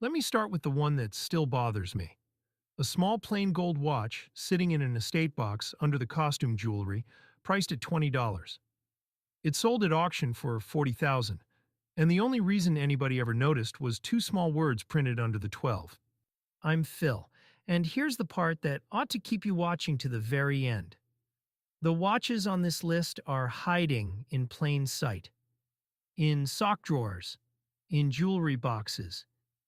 Let me start with the one that still bothers me. A small plain gold watch sitting in an estate box under the costume jewelry, priced at $20. It sold at auction for $40,000, and the only reason anybody ever noticed was two small words printed under the 12. I'm Phil, and here's the part that ought to keep you watching to the very end. The watches on this list are hiding in plain sight. In sock drawers, in jewelry boxes,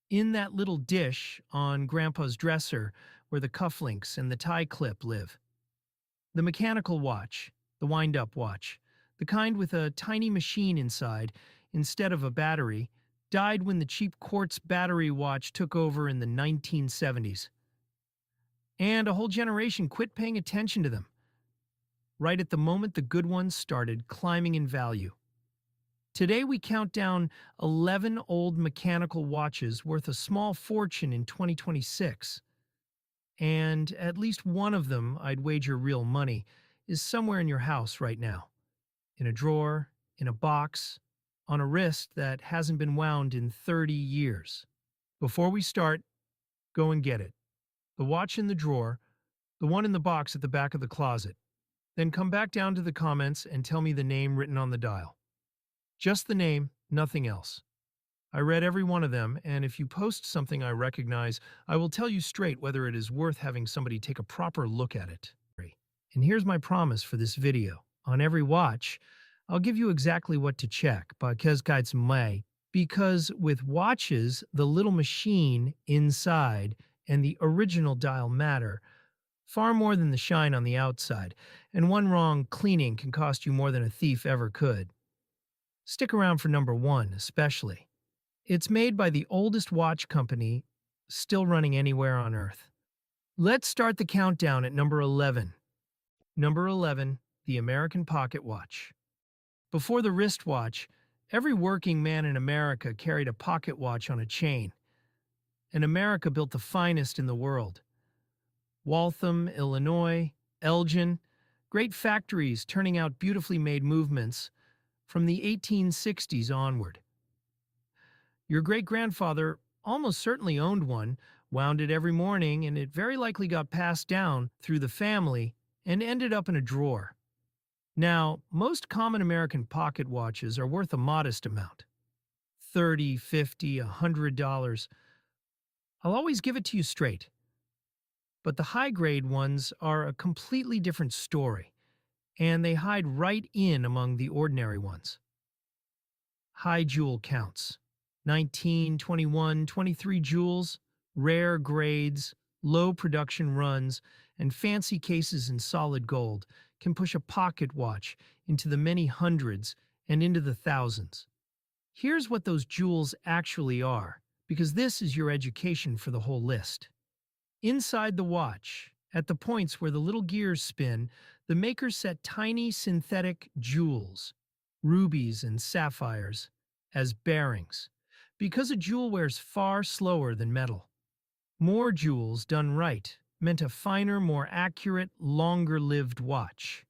in that little dish on Grandpa's dresser where the cufflinks and the tie clip live. The mechanical watch, the wind-up watch, the kind with a tiny machine inside instead of a battery, died when the cheap quartz battery watch took over in the 1970s. And a whole generation quit paying attention to them, right at the moment the good ones started climbing in value. Today we count down 11 old mechanical watches worth a small fortune in 2026. And at least one of them, I'd wager real money, is somewhere in your house right now. In a drawer, in a box, on a wrist that hasn't been wound in 30 years. Before we start, go and get it. The watch in the drawer, the one in the box at the back of the closet. Then come back down to the comments and tell me the name written on the dial. Just the name, nothing else. I read every one of them, and if you post something I recognize, I will tell you straight whether it is worth having somebody take a proper look at it. And here's my promise for this video. On every watch, I'll give you exactly what to check, because with watches, the little machine inside and the original dial matter far more than the shine on the outside, and one wrong cleaning can cost you more than a thief ever could. Stick around for number one, especially. It's made by the oldest watch company still running anywhere on Earth. Let's start the countdown at number 11. Number 11, the American pocket watch. Before the wristwatch, every working man in America carried a pocket watch on a chain. And America built the finest in the world. Waltham, Illinois, Elgin, great factories turning out beautifully made movements from the 1860s onward. Your great-grandfather almost certainly owned one, wound it every morning, and it very likely got passed down through the family and ended up in a drawer. Now, most common American pocket watches are worth a modest amount. $30, $50, $100. I'll always give it to you straight. But the high-grade ones are a completely different story, and they hide right in among the ordinary ones. High jewel counts. 19, 21, 23 jewels, rare grades, low production runs, and fancy cases in solid gold can push a pocket watch into the many hundreds and into the thousands. Here's what those jewels actually are, because this is your education for the whole list. Inside the watch, at the points where the little gears spin, the maker set tiny synthetic jewels, rubies and sapphires, as bearings, because a jewel wears far slower than metal. More jewels done right meant a finer, more accurate, longer-lived watch.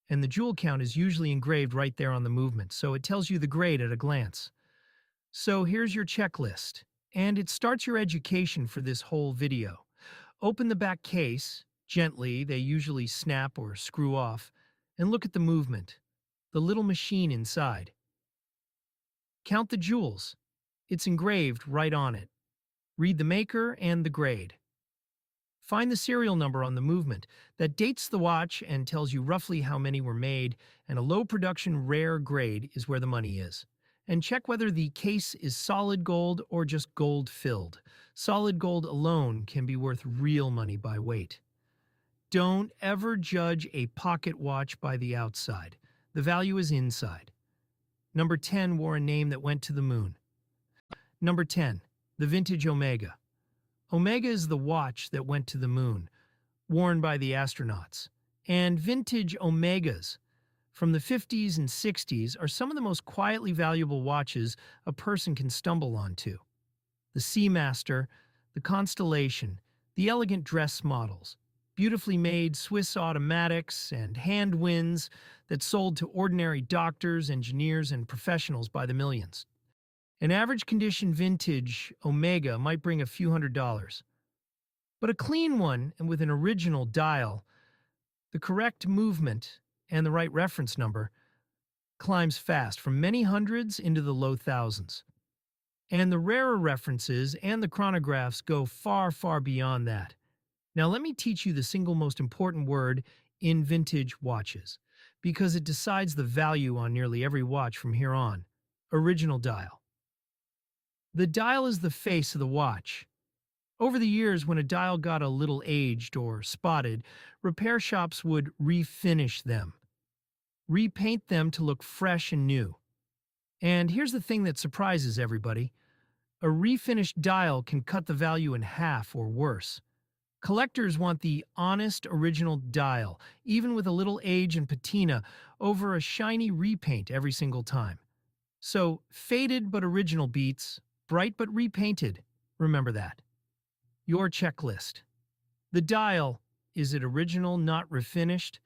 And the jewel count is usually engraved right there on the movement, so it tells you the grade at a glance. So here's your checklist, and it starts your education for this whole video. Open the back case, gently, they usually snap or screw off, and look at the movement, the little machine inside. Count the jewels. It's engraved right on it. Read the maker and the grade. Find the serial number on the movement that dates the watch and tells you roughly how many were made, and a low production rare grade is where the money is. And check whether the case is solid gold or just gold filled. Solid gold alone can be worth real money by weight. Don't ever judge a pocket watch by the outside. The value is inside. Number 10 wore a name that went to the moon. Number 10, the vintage Omega. Omega is the watch that went to the moon, worn by the astronauts. And vintage Omegas from the 50s and 60s are some of the most quietly valuable watches a person can stumble onto. The Seamaster, the Constellation, the elegant dress models, beautifully made Swiss automatics and hand winds that sold to ordinary doctors, engineers, and professionals by the millions. An average condition vintage Omega might bring a few $100s. But a clean one and with an original dial, the correct movement, and the right reference number climbs fast from many hundreds into the low thousands. And the rarer references and the chronographs go far, far beyond that. Now, let me teach you the single most important word in vintage watches, because it decides the value on nearly every watch from here on: original dial. The dial is the face of the watch. Over the years, when a dial got a little aged or spotted, repair shops would refinish them, repaint them to look fresh and new. And here's the thing that surprises everybody: a refinished dial can cut the value in half or worse. Collectors want the honest original dial, even with a little age and patina, over a shiny repaint every single time. So, faded but original beats, bright but repainted. Remember that. Your checklist. The dial, is it original, not refinished?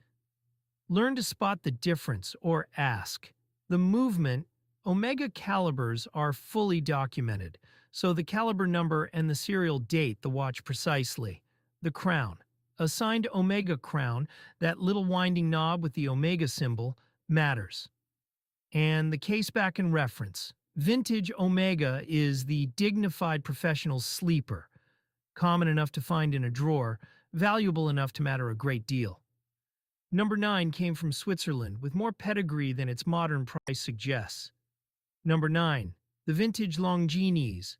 Learn to spot the difference or ask. The movement, Omega calibers are fully documented, so the caliber number and the serial date the watch precisely. The crown. Assigned Omega crown, that little winding knob with the Omega symbol, matters. And the caseback and reference. Vintage Omega is the dignified professional sleeper, common enough to find in a drawer, valuable enough to matter a great deal. Number 9 came from Switzerland, with more pedigree than its modern price suggests. Number 9, the vintage Longines.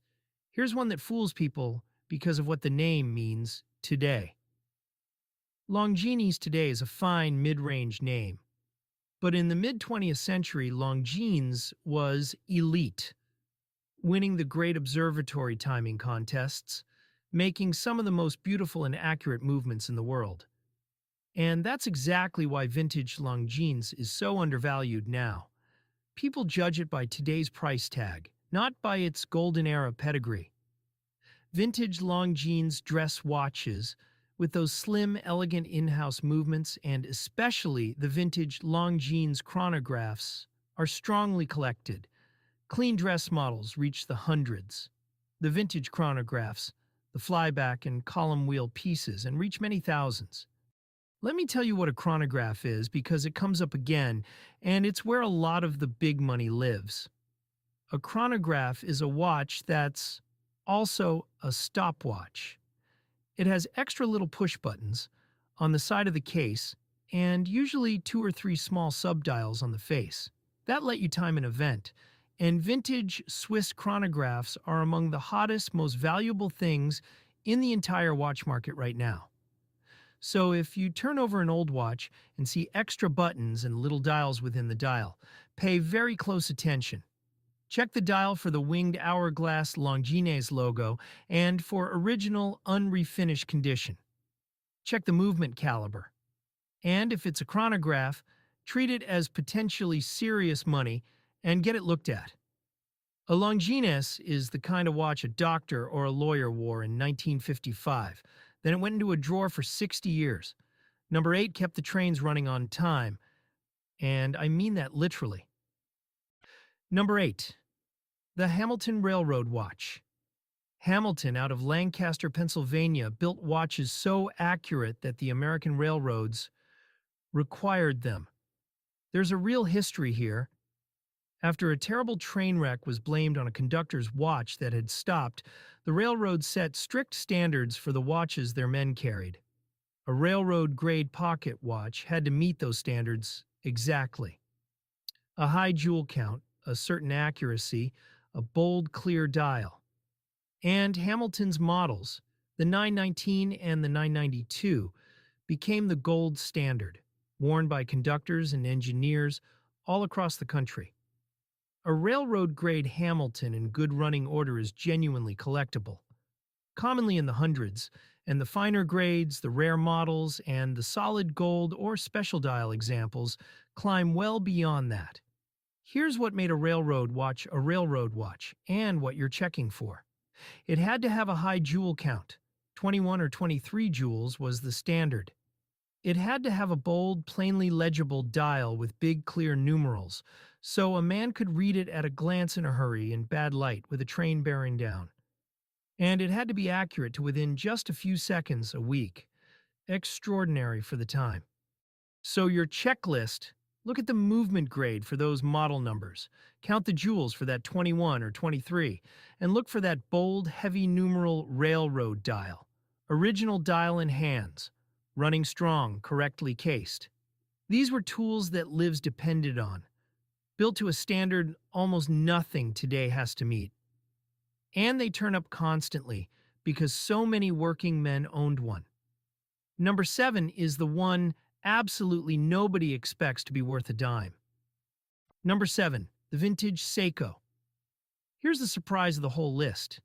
Here's one that fools people because of what the name means today. Longines today is a fine mid-range name, but in the mid-20th century, Longines was elite, winning the great observatory timing contests, making some of the most beautiful and accurate movements in the world. And that's exactly why vintage Longines is so undervalued now. People judge it by today's price tag, not by its golden era pedigree. Vintage Longines dress watches, with those slim, elegant in-house movements, and especially the vintage Longines chronographs, are strongly collected. Clean dress models reach the hundreds. The vintage chronographs, the flyback and column wheel pieces, and reach many thousands. Let me tell you what a chronograph is, because it comes up again, and it's where a lot of the big money lives. A chronograph is a watch that's also a stopwatch. It has extra little push buttons on the side of the case and usually 2 or 3 small subdials on the face. That let you time an event, and vintage Swiss chronographs are among the hottest, most valuable things in the entire watch market right now. So if you turn over an old watch and see extra buttons and little dials within the dial, pay very close attention. Check the dial for the winged hourglass Longines logo and for original, unrefinished condition. Check the movement caliber. And if it's a chronograph, treat it as potentially serious money and get it looked at. A Longines is the kind of watch a doctor or a lawyer wore in 1955. Then it went into a drawer for 60 years. Number 8 kept the trains running on time, and I mean that literally. Number 8. The Hamilton Railroad Watch. Hamilton, out of Lancaster, Pennsylvania, built watches so accurate that the American railroads required them. There's a real history here. After a terrible train wreck was blamed on a conductor's watch that had stopped, the railroad set strict standards for the watches their men carried. A railroad-grade pocket watch had to meet those standards exactly. A high jewel count, a certain accuracy, a bold, clear dial. And Hamilton's models, the 919 and the 992, became the gold standard, worn by conductors and engineers all across the country. A railroad-grade Hamilton in good running order is genuinely collectible, commonly in the hundreds, and the finer grades, the rare models, and the solid gold or special dial examples climb well beyond that. Here's what made a railroad watch, and what you're checking for. It had to have a high jewel count. 21 or 23 jewels was the standard. It had to have a bold, plainly legible dial with big, clear numerals, so a man could read it at a glance in a hurry in bad light with a train bearing down. And it had to be accurate to within just a few seconds a week. Extraordinary for the time. So your checklist, look at the movement grade for those model numbers. Count the jewels for that 21 or 23, and look for that bold, heavy numeral railroad dial. Original dial in hands, running strong, correctly cased. These were tools that lives depended on, built to a standard almost nothing today has to meet. And they turn up constantly because so many working men owned one. Number 7 is the one absolutely nobody expects to be worth a dime. Number 7, the vintage Seiko. Here's the surprise of the whole list.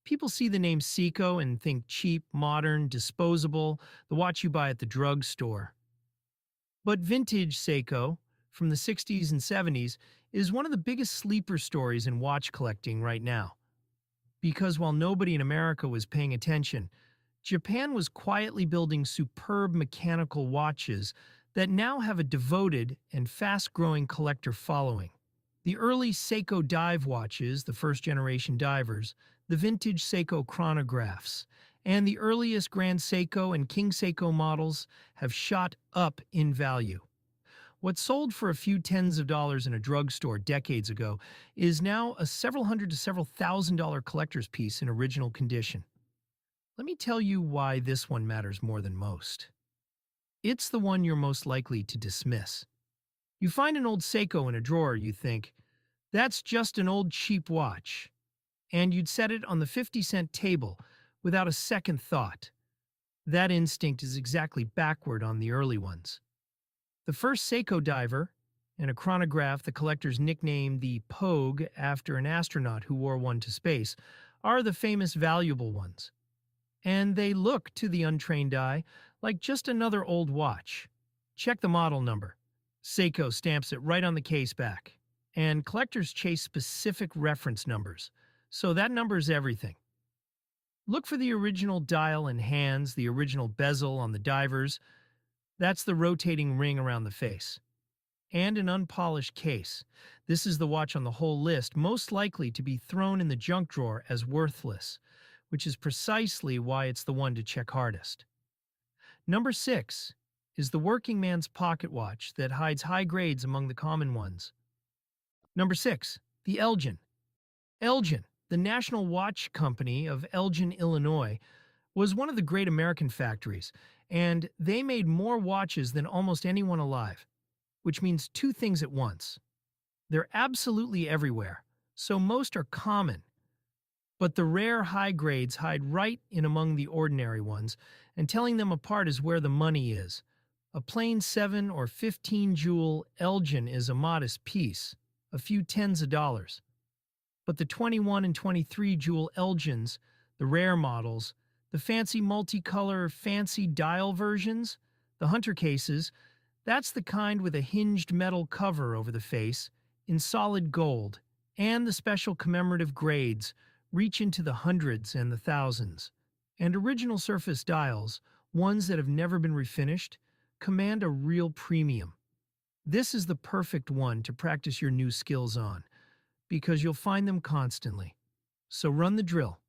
People see the name Seiko and think cheap, modern, disposable, the watch you buy at the drugstore. But vintage Seiko, from the 60s and 70s, is one of the biggest sleeper stories in watch collecting right now. Because while nobody in America was paying attention, Japan was quietly building superb mechanical watches that now have a devoted and fast-growing collector following. The early Seiko dive watches, the first-generation divers, the vintage Seiko chronographs, and the earliest Grand Seiko and King Seiko models have shot up in value. What sold for a few tens of dollars in a drugstore decades ago is now a several hundred to several $1,000 collector's piece in original condition. Let me tell you why this one matters more than most. It's the one you're most likely to dismiss. You find an old Seiko in a drawer, you think, that's just an old cheap watch. And you'd set it on the 50-cent table without a second thought. That instinct is exactly backward on the early ones. The first Seiko diver, and a chronograph the collectors nicknamed the Pogue after an astronaut who wore one to space, are the famous valuable ones. And they look, to the untrained eye, like just another old watch. Check the model number. Seiko stamps it right on the case back. And collectors chase specific reference numbers, so that number's everything. Look for the original dial and hands, the original bezel on the divers. That's the rotating ring around the face. And an unpolished case. This is the watch on the whole list most likely to be thrown in the junk drawer as worthless, which is precisely why it's the one to check hardest. Number 6 is the working man's pocket watch that hides high grades among the common ones. Number 6, the Elgin. Elgin, the National Watch Company of Elgin, Illinois, was one of the great American factories, and they made more watches than almost anyone alive, which means two things at once. They're absolutely everywhere, so most are common. But the rare high grades hide right in among the ordinary ones, and telling them apart is where the money is. A plain 7 or 15 jewel Elgin is a modest piece, a few tens of dollars. But the 21 and 23 jewel Elgins, the rare models, the fancy multicolor, fancy dial versions, the hunter cases, that's the kind with a hinged metal cover over the face, in solid gold, and the special commemorative grades reach into the hundreds and the thousands. And original surface dials, ones that have never been refinished, command a real premium. This is the perfect one to practice your new skills on, because you'll find them constantly. So run the drill.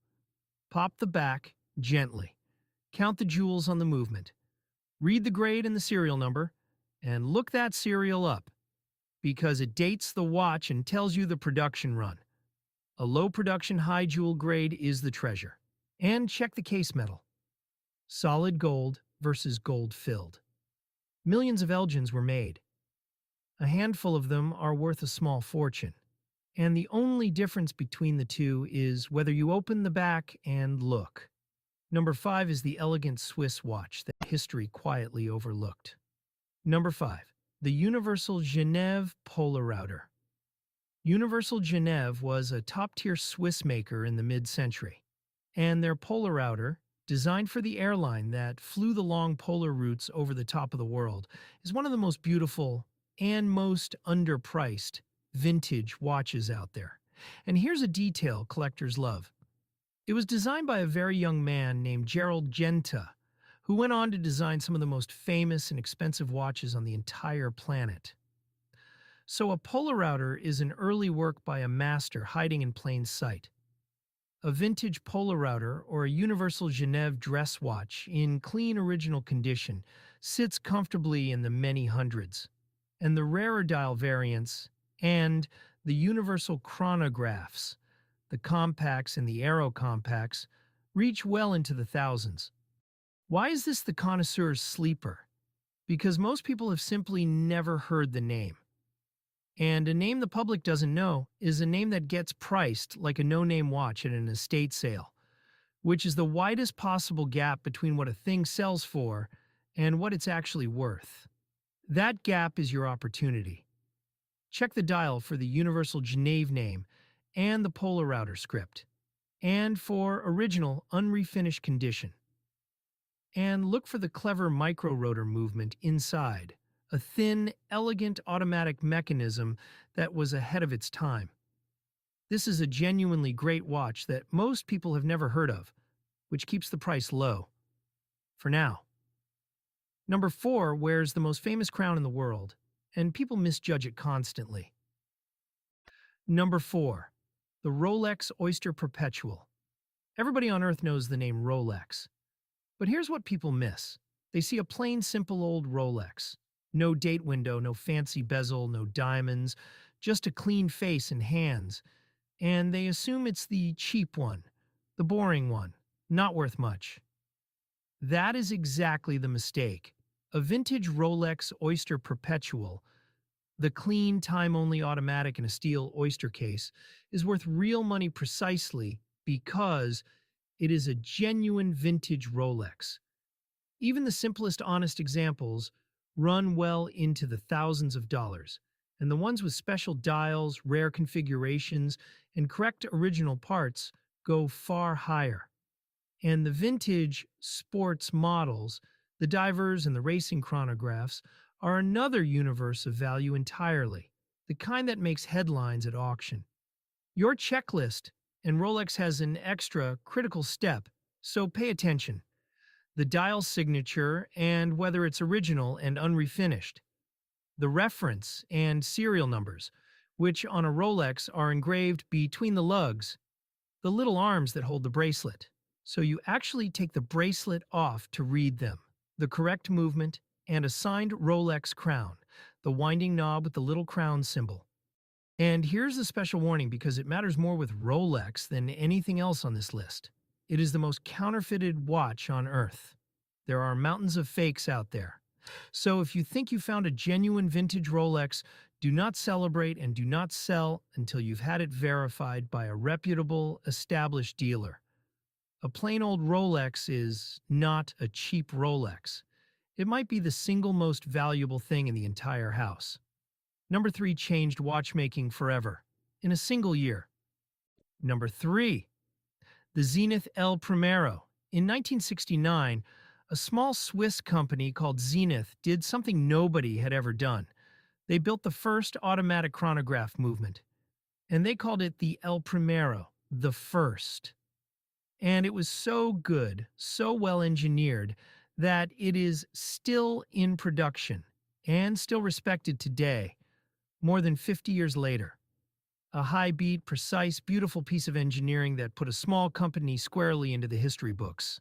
Pop the back gently. Count the jewels on the movement. Read the grade and the serial number, and look that serial up, because it dates the watch and tells you the production run. A low production high jewel grade is the treasure. And check the case metal. Solid gold versus gold filled. Millions of Elgins were made. A handful of them are worth a small fortune. And the only difference between the two is whether you open the back and look. Number 5 is the elegant Swiss watch that history quietly overlooked. Number 5, the Universal Genève Polar Router. Universal Genève was a top-tier Swiss maker in the mid-century, and their Polar Router, designed for the airline that flew the long polar routes over the top of the world, is one of the most beautiful and most underpriced vintage watches out there. And here's a detail collectors love. It was designed by a very young man named Gerald Genta, who went on to design some of the most famous and expensive watches on the entire planet. So, a Polarouter is an early work by a master hiding in plain sight. A vintage Polarouter, or a universal Genève dress watch in clean original condition, sits comfortably in the many hundreds. And the rarer dial variants and the universal chronographs, the compacts and the aero compacts, reach well into the thousands. Why is this the connoisseur's sleeper? Because most people have simply never heard the name. And a name the public doesn't know is a name that gets priced like a no-name watch at an estate sale, which is the widest possible gap between what a thing sells for and what it's actually worth. That gap is your opportunity. Check the dial for the Universal Genève name and the Polarouter script, and for original, unrefinished condition. And look for the clever micro-rotor movement inside, a thin, elegant automatic mechanism that was ahead of its time. This is a genuinely great watch that most people have never heard of, which keeps the price low. For now. Number 4 wears the most famous crown in the world, and people misjudge it constantly. Number 4. The Rolex Oyster Perpetual. Everybody on Earth knows the name Rolex. But here's what people miss. They see a plain, simple old Rolex. No date window, no fancy bezel, no diamonds, just a clean face and hands. And they assume it's the cheap one, the boring one, not worth much. That is exactly the mistake. A vintage Rolex Oyster Perpetual, the clean, time-only automatic in a steel oyster case, is worth real money precisely because it is a genuine vintage Rolex. Even the simplest honest examples run well into the thousands of dollars, and the ones with special dials, rare configurations, and correct original parts go far higher. And the vintage sports models, the divers and the racing chronographs, are another universe of value entirely, the kind that makes headlines at auction. Your checklist, and Rolex has an extra critical step, so pay attention. The dial signature and whether it's original and unrefinished. The reference and serial numbers, which on a Rolex are engraved between the lugs, the little arms that hold the bracelet. So you actually take the bracelet off to read them. The correct movement and a signed Rolex crown, the winding knob with the little crown symbol. And here's a special warning because it matters more with Rolex than anything else on this list. It is the most counterfeited watch on Earth. There are mountains of fakes out there. So if you think you found a genuine vintage Rolex, do not celebrate and do not sell until you've had it verified by a reputable, established dealer. A plain old Rolex is not a cheap Rolex. It might be the single most valuable thing in the entire house. Number 3 changed watchmaking forever, in a single year. Number 3. The Zenith El Primero. In 1969, a small Swiss company called Zenith did something nobody had ever done. They built the first automatic chronograph movement, and they called it the El Primero, the first. And it was so good, so well engineered, that it is still in production and still respected today, more than 50 years later. A high-beat, precise, beautiful piece of engineering that put a small company squarely into the history books.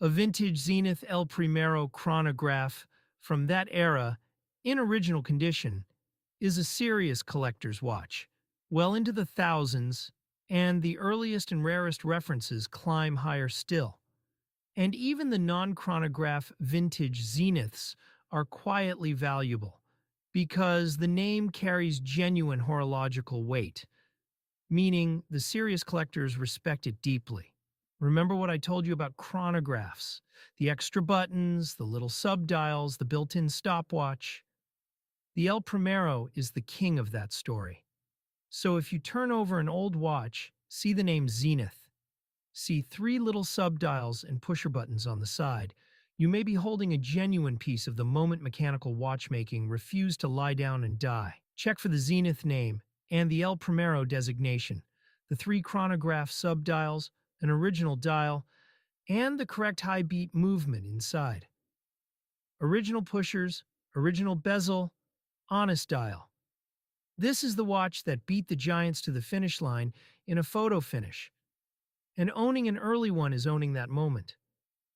A vintage Zenith El Primero chronograph from that era, in original condition, is a serious collector's watch, well into the thousands, and the earliest and rarest references climb higher still. And even the non-chronograph vintage Zeniths are quietly valuable, because the name carries genuine horological weight, meaning the serious collectors respect it deeply. Remember what I told you about chronographs, the extra buttons, the little subdials, the built-in stopwatch. The El Primero is the king of that story. So if you turn over an old watch, see the name Zenith. See 3 little subdials and pusher buttons on the side. You may be holding a genuine piece of the moment mechanical watchmaking refused to lie down and die. Check for the Zenith name and the El Primero designation, the 3 chronograph subdials, an original dial, and the correct high beat movement inside. Original pushers, original bezel, honest dial. This is the watch that beat the giants to the finish line in a photo finish. And owning an early one is owning that moment.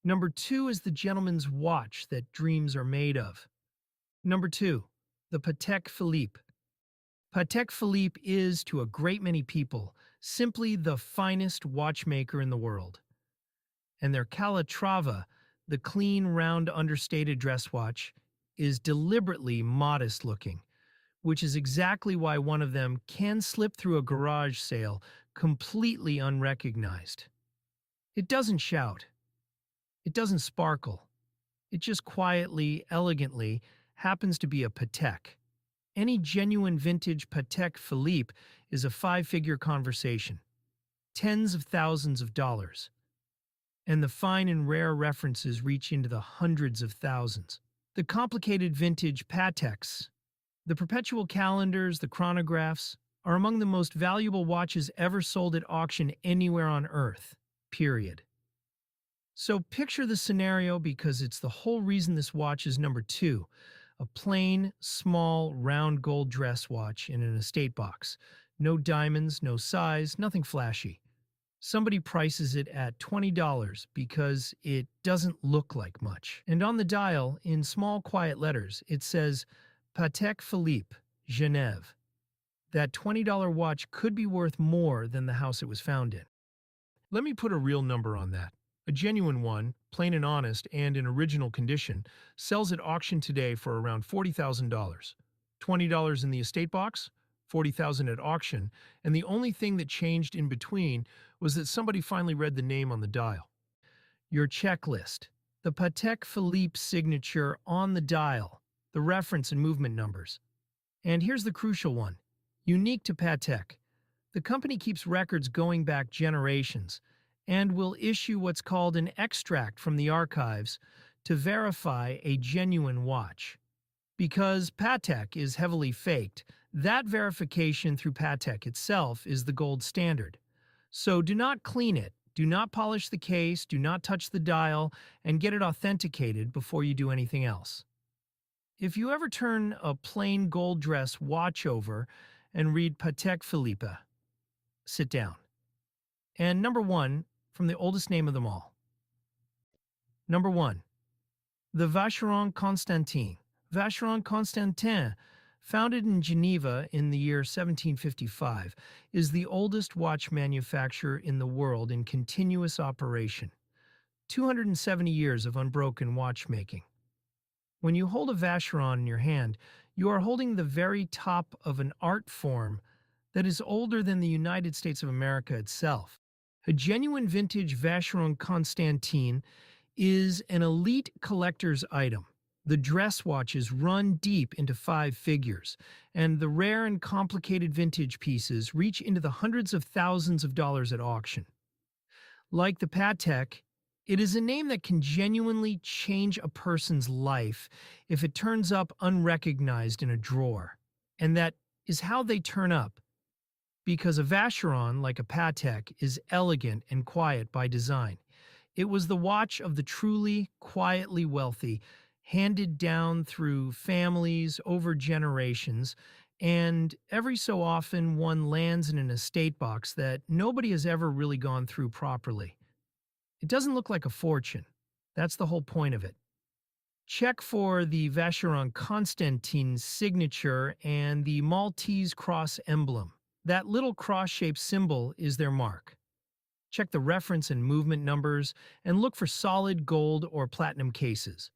Number 2 is the gentleman's watch that dreams are made of. Number 2, the Patek Philippe. Patek Philippe is, to a great many people, simply the finest watchmaker in the world. And their Calatrava, the clean, round, understated dress watch, is deliberately modest looking, which is exactly why one of them can slip through a garage sale completely unrecognized. It doesn't shout. It doesn't sparkle. It just quietly, elegantly happens to be a Patek. Any genuine vintage Patek Philippe is a five-figure conversation. Tens of thousands of dollars. And the fine and rare references reach into the hundreds of thousands. The complicated vintage Pateks, the perpetual calendars, the chronographs, are among the most valuable watches ever sold at auction anywhere on Earth. Period. So picture the scenario, because it's the whole reason this watch is number 2. A plain, small, round gold dress watch in an estate box. No diamonds, no size, nothing flashy. Somebody prices it at $20 because it doesn't look like much. And on the dial, in small, quiet letters, it says, Patek Philippe, Genève. That $20 watch could be worth more than the house it was found in. Let me put a real number on that. A genuine one, plain and honest, and in original condition, sells at auction today for around $40,000. $20 in the estate box, $40,000 at auction, and the only thing that changed in between was that somebody finally read the name on the dial. Your checklist, the Patek Philippe signature on the dial, the reference and movement numbers. And here's the crucial one. Unique to Patek, the company keeps records going back generations and will issue what's called an extract from the archives to verify a genuine watch. Because Patek is heavily faked, that verification through Patek itself is the gold standard. So do not clean it, do not polish the case, do not touch the dial, and get it authenticated before you do anything else. If you ever turn a plain gold dress watch over and read Patek Philippe, sit down. And number 1, from the oldest name of them all. Number 1, the Vacheron Constantin. Vacheron Constantin, founded in Geneva in the year 1755, is the oldest watch manufacturer in the world in continuous operation. 270 years of unbroken watchmaking. When you hold a Vacheron in your hand, you are holding the very top of an art form that is older than the United States of America itself. A genuine vintage Vacheron Constantin is an elite collector's item. The dress watches run deep into 5 figures, and the rare and complicated vintage pieces reach into the hundreds of thousands of dollars at auction. Like the Patek, it is a name that can genuinely change a person's life if it turns up unrecognized in a drawer. And that is how they turn up. Because a Vacheron, like a Patek, is elegant and quiet by design. It was the watch of the truly, quietly wealthy, handed down through families over generations, and every so often one lands in an estate box that nobody has ever really gone through properly. It doesn't look like a fortune. That's the whole point of it. Check for the Vacheron Constantin signature and the Maltese cross emblem. That little cross-shaped symbol is their mark. Check the reference and movement numbers and look for solid gold or platinum cases.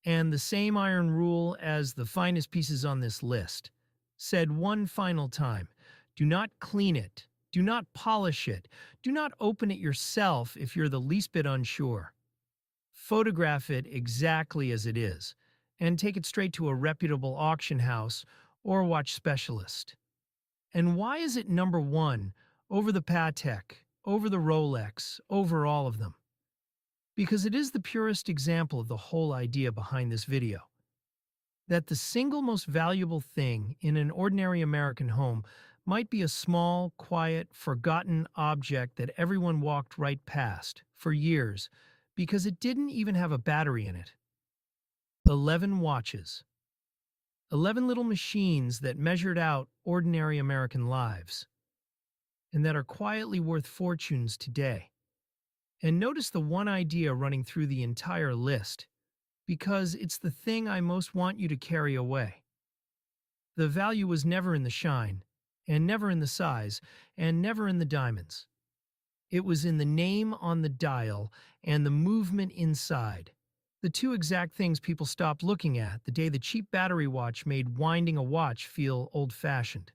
And the same iron rule as the finest pieces on this list. Said one final time, do not clean it, do not polish it, do not open it yourself if you're the least bit unsure. Photograph it exactly as it is, and take it straight to a reputable auction house or watch specialist. And why is it number 1 over the Patek, over the Rolex, over all of them? Because it is the purest example of the whole idea behind this video. That the single most valuable thing in an ordinary American home might be a small, quiet, forgotten object that everyone walked right past for years because it didn't even have a battery in it. 11 watches. 11 little machines that measured out ordinary American lives and that are quietly worth fortunes today. And notice the one idea running through the entire list, because it's the thing I most want you to carry away. The value was never in the shine, and never in the size, and never in the diamonds. It was in the name on the dial and the movement inside. The two exact things people stopped looking at the day the cheap battery watch made winding a watch feel old-fashioned.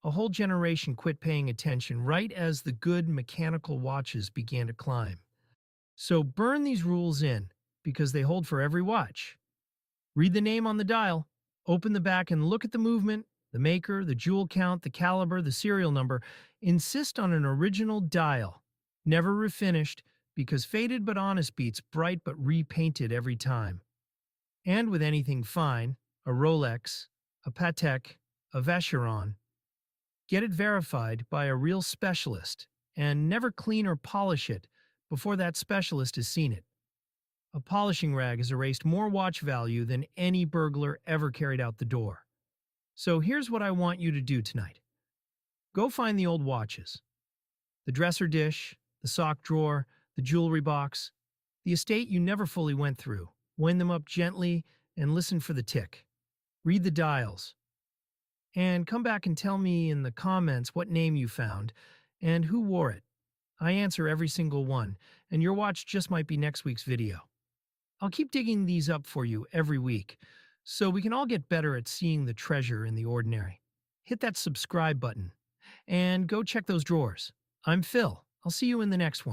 A whole generation quit paying attention right as the good mechanical watches began to climb. So burn these rules in, because they hold for every watch. Read the name on the dial, open the back and look at the movement, the maker, the jewel count, the caliber, the serial number. Insist on an original dial, never refinished, because faded but honest beats bright but repainted every time. And with anything fine, a Rolex, a Patek, a Vacheron, get it verified by a real specialist, and never clean or polish it before that specialist has seen it. A polishing rag has erased more watch value than any burglar ever carried out the door. So here's what I want you to do tonight. Go find the old watches. The dresser dish, the sock drawer, the jewelry box, the estate you never fully went through. Wind them up gently and listen for the tick. Read the dials. And come back and tell me in the comments what name you found and who wore it. I answer every single one, and your watch just might be next week's video. I'll keep digging these up for you every week, so we can all get better at seeing the treasure in the ordinary. Hit that subscribe button, and go check those drawers. I'm Phil. I'll see you in the next one.